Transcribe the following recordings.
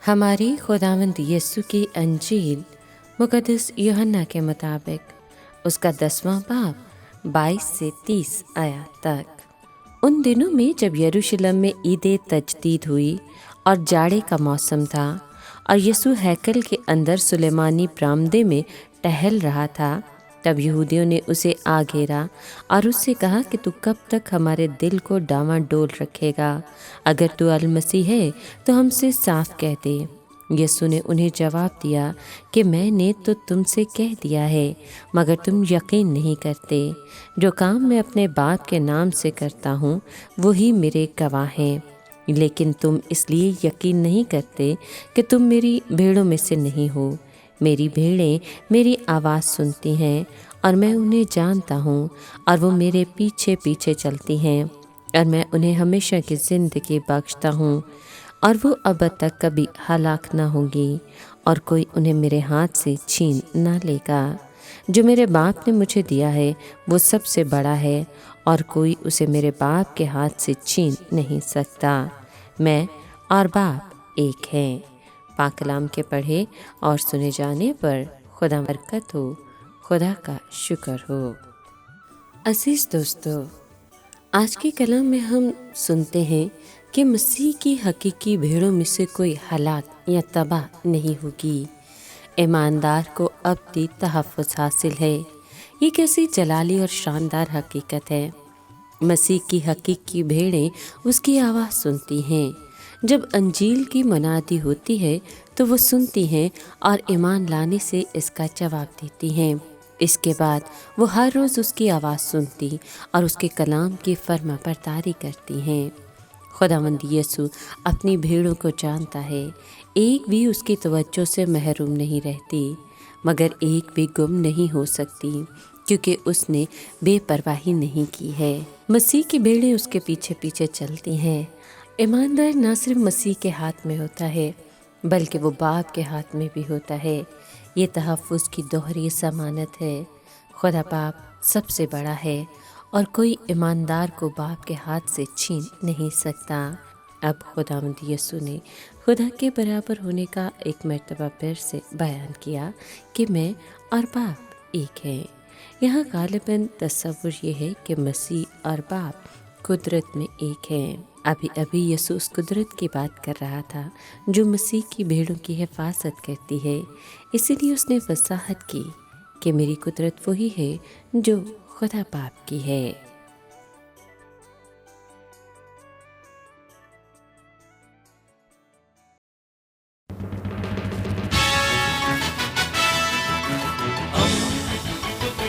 हमारी खुदावंद यीशु की अंजील मुक़द्दस यूहन्ना के मुताबिक उसका 10वां बाब 22 से 30 आयत तक। उन दिनों में जब यरूशलेम में ईद तजदीद हुई और जाड़े का मौसम था और यीशु हैकल के अंदर सुलेमानी बरामदे में टहल रहा था, तब यहूदियों ने उसे आ घेरा और उससे कहा कि तू कब तक हमारे दिल को डावांडोल रखेगा? अगर तू अल मसीह है तो हमसे साफ कह दे। यीशु ने उन्हें जवाब दिया कि मैंने तो तुमसे कह दिया है, मगर तुम यकीन नहीं करते। जो काम मैं अपने बाप के नाम से करता हूँ वही मेरे गवाह हैं, लेकिन तुम इसलिए यकीन नहीं करते कि तुम मेरी भेड़ों में से नहीं हो। मेरी भेड़ें मेरी आवाज़ सुनती हैं और मैं उन्हें जानता हूँ और वो मेरे पीछे पीछे चलती हैं और मैं उन्हें हमेशा की ज़िंदगी बख्शता हूँ और वो अब तक कभी हलाक ना होंगी और कोई उन्हें मेरे हाथ से छीन ना लेगा। जो मेरे बाप ने मुझे दिया है वो सबसे बड़ा है और कोई उसे मेरे बाप के हाथ से छीन नहीं सकता। मैं और बाप एक हैं। पाक कलाम के पढ़े और सुने जाने पर खुदा बरकत हो, खुदा का शुक्र हो। अजीज़ दोस्तों, आज के कलाम में हम सुनते हैं कि मसीह की हकीकी भेड़ों में से कोई हलाक या तबाह नहीं होगी। ईमानदार को अब्दी तहफ़्फ़ुज़ हासिल है। ये कैसी जलाली और शानदार हकीकत है। मसीह की हकीकी भेड़ें उसकी आवाज़ सुनती हैं। जब अंजील की मनादी होती है तो वो सुनती हैं और ईमान लाने से इसका जवाब देती हैं। इसके बाद वो हर रोज़ उसकी आवाज़ सुनती और उसके कलाम की फर्मा बरदारी करती हैं। खुदावंद यीशु अपनी भेड़ों को जानता है। एक भी उसकी तवज्जो से महरूम नहीं रहती, मगर एक भी गुम नहीं हो सकती, क्योंकि उसने बेपरवाही नहीं की है। मसीह की भेड़ें उसके पीछे पीछे चलती हैं। ईमानदार ना सिर्फ मसीह के हाथ में होता है बल्कि वो बाप के हाथ में भी होता है। ये तहफ़्फ़ुज़ की दोहरी ज़मानत है। खुदा बाप सबसे बड़ा है और कोई ईमानदार को बाप के हाथ से छीन नहीं सकता। अब खुदावंद यीशु ने खुदा के बराबर होने का एक मर्तबा फिर से बयान किया कि मैं और बाप एक हैं। यहाँ गालिबन तस्वुर ये है कि मसीह और बाप कुदरत में एक हैं। अभी अभी यीशु उस कुदरत की बात कर रहा था जो मसीह की भेड़ों की हिफाजत करती है। इसीलिए उसने वसाहत की कि मेरी कुदरत वही है जो खुदा बाप की है।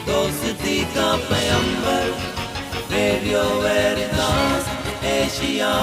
दोस्ती का पैगंबर, रेडियो वेरितास एशिया।